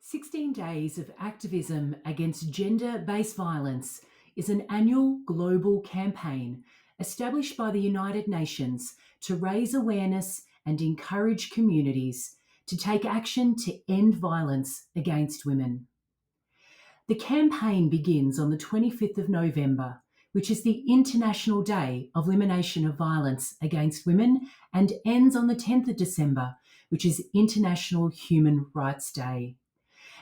16 Days of Activism Against Gender-Based Violence is an annual global campaign established by the United Nations to raise awareness and encourage communities to take action to end violence against women. The campaign begins on the 25th of November, which is the International Day of Elimination of Violence Against Women, and ends on the 10th of December, which is International Human Rights Day.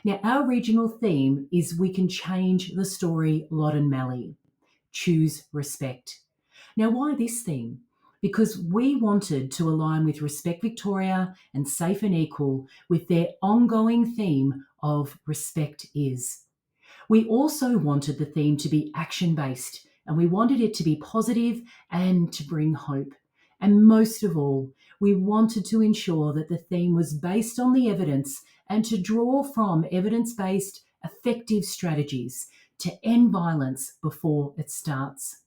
Now, our regional theme is We Can Change the Story, Loddon Mallee. Choose respect. Now, why this theme? Because we wanted to align with Respect Victoria and Safe and Equal with their ongoing theme of Respect Is. We also wanted the theme to be action-based, and we wanted it to be positive and to bring hope. And most of all, we wanted to ensure that the theme was based on the evidence and to draw from evidence-based effective strategies to end violence before it starts.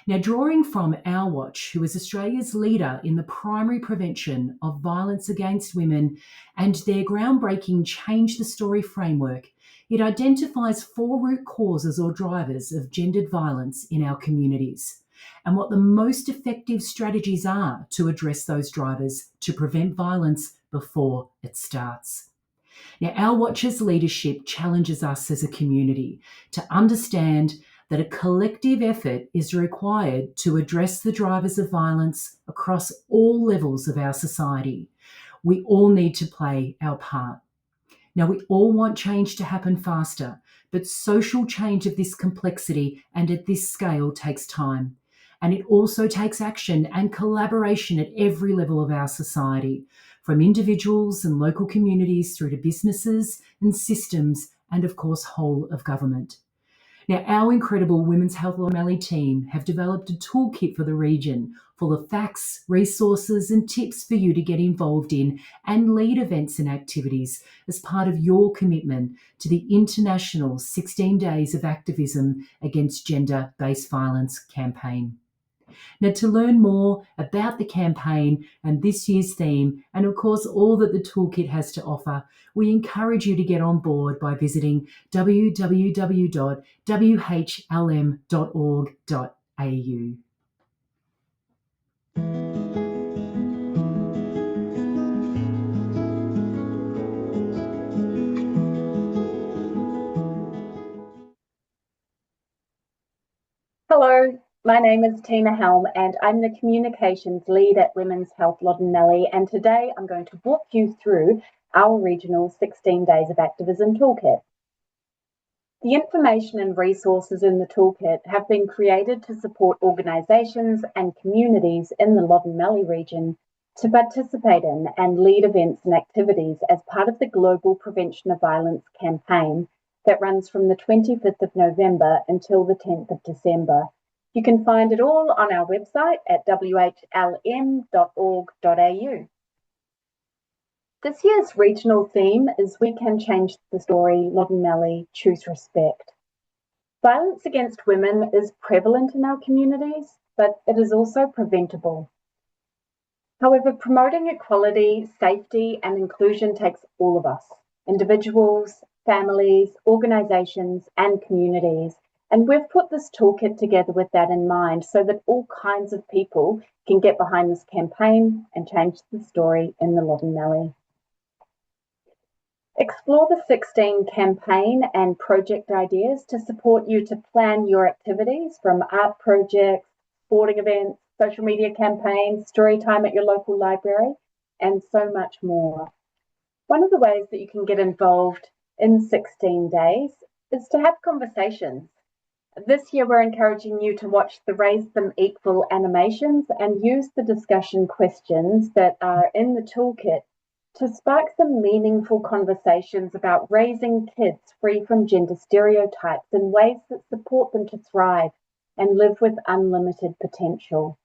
Now, drawing from Our Watch, who is Australia's leader in the primary prevention of violence against women, and their groundbreaking Change the Story framework, it identifies 4 root causes or drivers of gendered violence in our communities, and what the most effective strategies are to address those drivers to prevent violence before it starts. Now, Our Watch's leadership challenges us as a community to understand that a collective effort is required to address the drivers of violence across all levels of our society. We all need to play our part. Now, we all want change to happen faster, but social change of this complexity and at this scale takes time. And it also takes action and collaboration at every level of our society, from individuals and local communities through to businesses and systems, and of course, whole of government. Now, our incredible Women's Health Loddon Mallee team have developed a toolkit for the region full of facts, resources and tips for you to get involved in and lead events and activities as part of your commitment to the International 16 Days of Activism Against Gender-Based Violence campaign. Now, to learn more about the campaign and this year's theme, and of course all that the toolkit has to offer, we encourage you to get on board by visiting www.whlm.org.au. Hello, my name is Tina Helm and I'm the Communications Lead at Women's Health Loddon Mallee, and today I'm going to walk you through our regional 16 Days of Activism toolkit. The information and resources in the toolkit have been created to support organisations and communities in the Loddon Mallee region to participate in and lead events and activities as part of the Global Prevention of Violence campaign that runs from the 25th of November until the 10th of December. You can find it all on our website at whlm.org.au. This year's regional theme is We Can Change the Story, Loddon Mallee, Choose Respect. Violence against women is prevalent in our communities, but it is also preventable. However, promoting equality, safety and inclusion takes all of us, individuals, families, organisations and communities. And we've put this toolkit together with that in mind so that all kinds of people can get behind this campaign and change the story in the Loddon Mallee. Explore the 16 campaign and project ideas to support you to plan your activities, from art projects, sporting events, social media campaigns, story time at your local library, and so much more. One of the ways that you can get involved in 16 days is to have conversations. This year, we're encouraging you to watch the Raise Them Equal animations and use the discussion questions that are in the toolkit to spark some meaningful conversations about raising kids free from gender stereotypes in ways that support them to thrive and live with unlimited potential.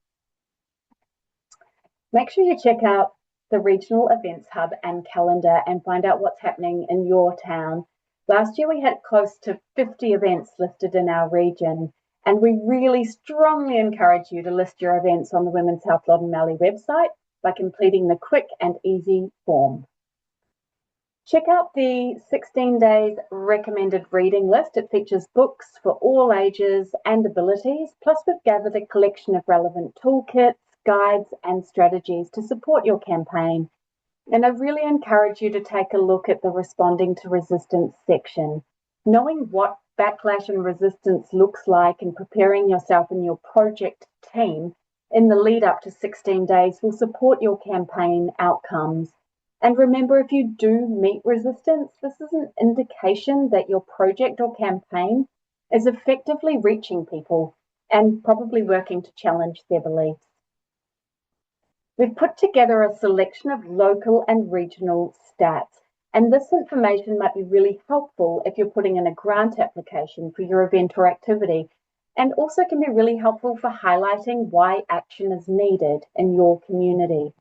Make sure you check out the Regional Events Hub and calendar and find out what's happening in your town. Last year we had close to 50 events listed in our region, and we really strongly encourage you to list your events on the Women's Health Loddon Mallee website by completing the quick and easy form. Check out the 16 Days recommended reading list. It features books for all ages and abilities, plus we've gathered a collection of relevant toolkits, guides and strategies to support your campaign. And I really encourage you to take a look at the Responding to Resistance section. Knowing what backlash and resistance looks like and preparing yourself and your project team in the lead up to 16 days will support your campaign outcomes. And remember, if you do meet resistance, this is an indication that your project or campaign is effectively reaching people and probably working to challenge their beliefs. We've put together a selection of local and regional stats, and this information might be really helpful if you're putting in a grant application for your event or activity, and also can be really helpful for highlighting why action is needed in your community.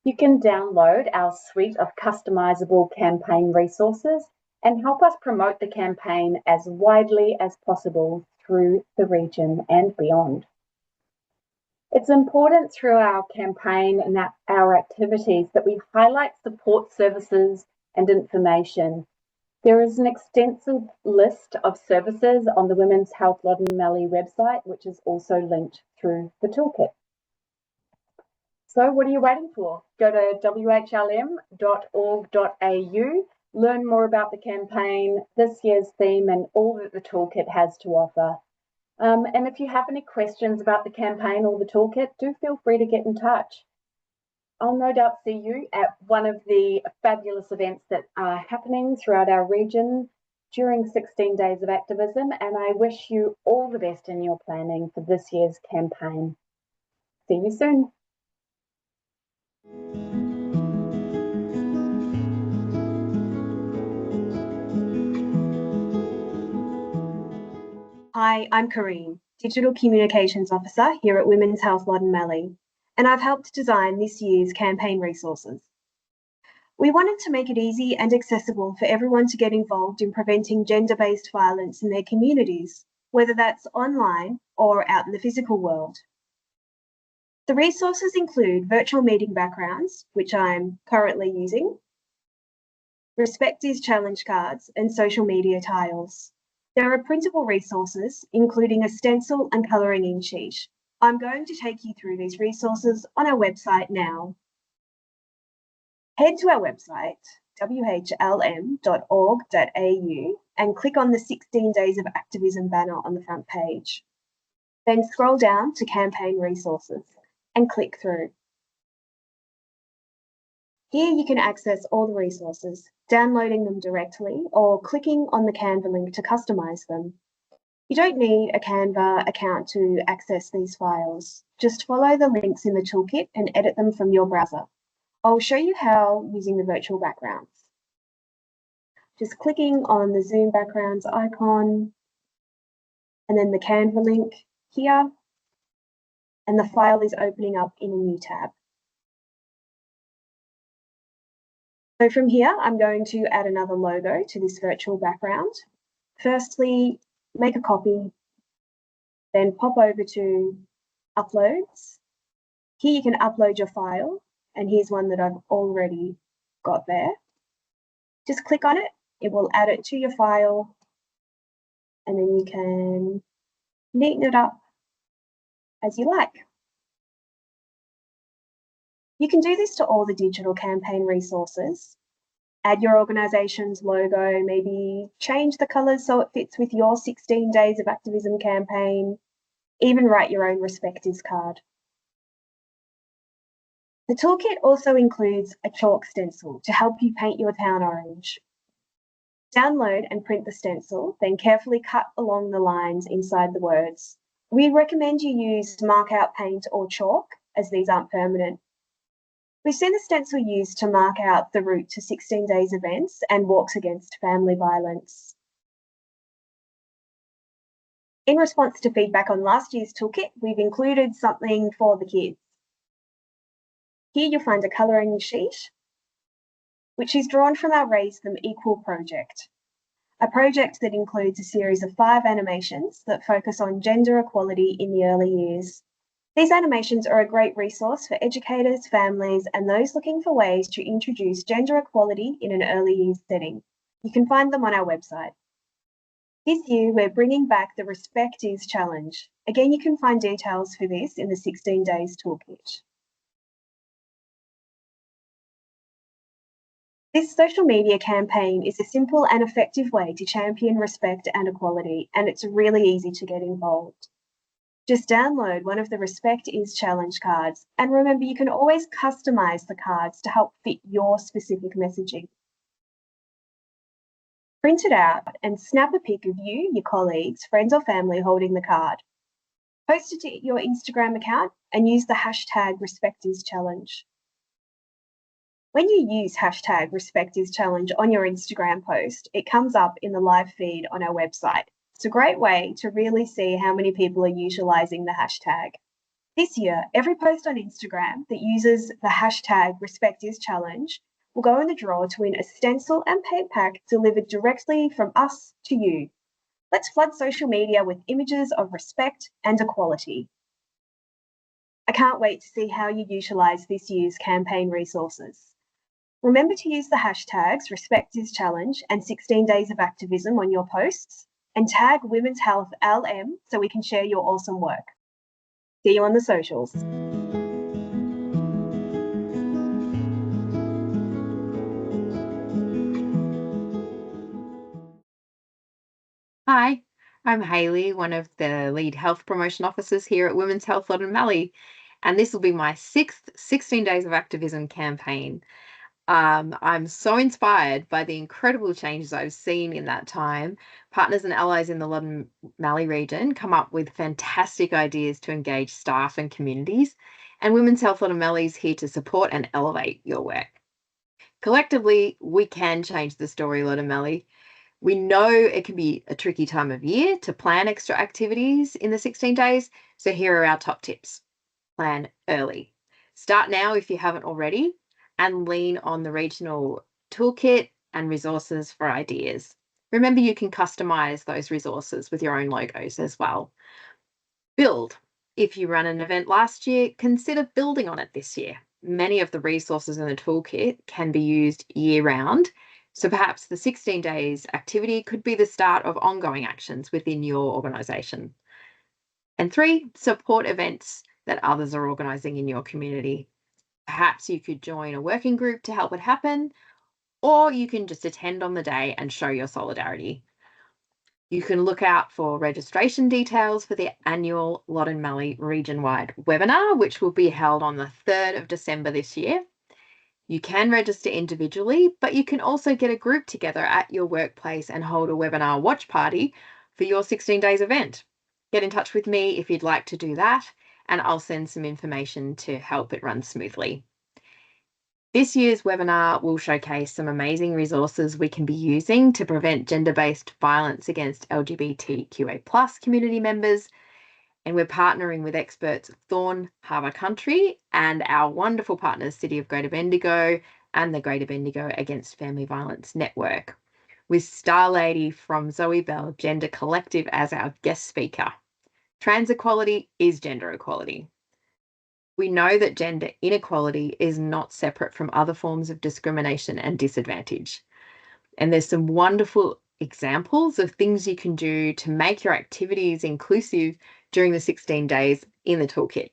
You can download our suite of customizable campaign resources and help us promote the campaign as widely as possible through the region and beyond. It's important through our campaign and our activities that we highlight support services and information. There is an extensive list of services on the Women's Health Loddon Mallee website, which is also linked through the toolkit. So what are you waiting for? Go to whlm.org.au, learn more about the campaign, this year's theme, and all that the toolkit has to offer. And if you have any questions about the campaign or the toolkit, do feel free to get in touch. I'll no doubt see you at one of the fabulous events that are happening throughout our region during 16 Days of Activism, and I wish you all the best in your planning for this year's campaign. See you soon. Hi, I'm Kareen, Digital Communications Officer here at Women's Health Loddon Mallee, and I've helped design this year's campaign resources. We wanted to make it easy and accessible for everyone to get involved in preventing gender-based violence in their communities, whether that's online or out in the physical world. The resources include virtual meeting backgrounds, which I'm currently using, Respect is challenge cards, and social media tiles. There are printable resources, including a stencil and colouring in sheet. I'm going to take you through these resources on our website now. Head to our website, whlm.org.au, and click on the 16 Days of Activism banner on the front page. Then scroll down to Campaign Resources and click through. Here you can access all the resources, downloading them directly or clicking on the Canva link to customise them. You don't need a Canva account to access these files. Just follow the links in the toolkit and edit them from your browser. I'll show you how using the virtual backgrounds. Just clicking on the Zoom backgrounds icon and then the Canva link here, and the file is opening up in a new tab. So from here, I'm going to add another logo to this virtual background. Firstly, make a copy, then pop over to Uploads. Here you can upload your file, and here's one that I've already got there. Just click on it, it will add it to your file, and then you can neaten it up as you like. You can do this to all the digital campaign resources. Add your organisation's logo, maybe change the colours so it fits with your 16 Days of Activism campaign, even write your own Respect is card. The toolkit also includes a chalk stencil to help you paint your town orange. Download and print the stencil, then carefully cut along the lines inside the words. We recommend you use mark-out paint or chalk, as these aren't permanent. We've seen the stencil used to mark out the route to 16 Days events and walks against family violence. In response to feedback on last year's toolkit, we've included something for the kids. Here you'll find a colouring sheet, which is drawn from our Raise Them Equal project, a project that includes a series of 5 animations that focus on gender equality in the early years. These animations are a great resource for educators, families, and those looking for ways to introduce gender equality in an early years setting. You can find them on our website. This year, we're bringing back the Respect Is Challenge. Again, you can find details for this in the 16 Days toolkit. This social media campaign is a simple and effective way to champion respect and equality, and it's really easy to get involved. Just download one of the Respect Is Challenge cards, and remember you can always customise the cards to help fit your specific messaging. Print it out and snap a pic of you, your colleagues, friends or family holding the card. Post it to your Instagram account and use the hashtag #RespectIsChallenge. When you use hashtag #RespectIsChallenge on your Instagram post, it comes up in the live feed on our website. It's a great way to really see how many people are utilising the hashtag. This year, every post on Instagram that uses the hashtag #RespectIsChallenge will go in the draw to win a stencil and paint pack delivered directly from us to you. Let's flood social media with images of respect and equality. I can't wait to see how you utilise this year's campaign resources. Remember to use the hashtags #RespectIsChallenge and 16 Days of Activism on your posts, and tag Women's Health LM so we can share your awesome work. See you on the socials. Hi, I'm Hayley, one of the lead health promotion officers here at Women's Health Loddon Mallee, and this will be my 6th 16 Days of Activism campaign. I'm so inspired by the incredible changes I've seen in that time. Partners and allies in the Loddon Mallee region come up with fantastic ideas to engage staff and communities, and Women's Health Loddon Mallee is here to support and elevate your work. Collectively, we can change the story, Loddon Mallee. We know it can be a tricky time of year to plan extra activities in the 16 days, so here are our top tips. Plan early. Start now if you haven't already, and lean on the regional toolkit and resources for ideas. Remember, you can customize those resources with your own logos as well. Build. If you ran an event last year, consider building on it this year. Many of the resources in the toolkit can be used year round, so perhaps the 16 days activity could be the start of ongoing actions within your organisation. And 3, support events that others are organising in your community. Perhaps you could join a working group to help it happen, or you can just attend on the day and show your solidarity. You can look out for registration details for the annual Loddon Mallee region-wide webinar, which will be held on the 3rd of December this year. You can register individually, but you can also get a group together at your workplace and hold a webinar watch party for your 16 days event. Get in touch with me if you'd like to do that, and I'll send some information to help it run smoothly. This year's webinar will showcase some amazing resources we can be using to prevent gender-based violence against LGBTQA+ community members, and we're partnering with experts Thorn Harbour Country and our wonderful partners City of Greater Bendigo and the Greater Bendigo Against Family Violence Network, with Star Lady from Zoe Bell Gender Collective as our guest speaker. Trans equality is gender equality. We know that gender inequality is not separate from other forms of discrimination and disadvantage. And there's some wonderful examples of things you can do to make your activities inclusive during the 16 days in the toolkit.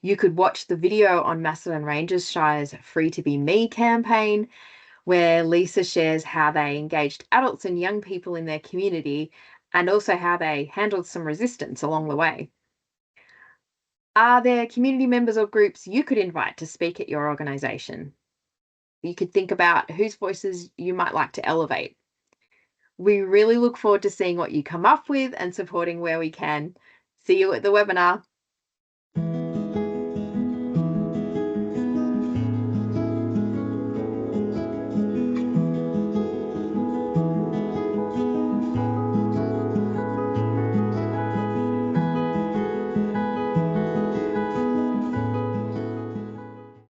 You could watch the video on Macedon Rangers Shire's Free to Be Me campaign, where Lisa shares how they engaged adults and young people in their community and also how they handled some resistance along the way. Are there community members or groups you could invite to speak at your organisation? You could think about whose voices you might like to elevate. We really look forward to seeing what you come up with and supporting where we can. See you at the webinar.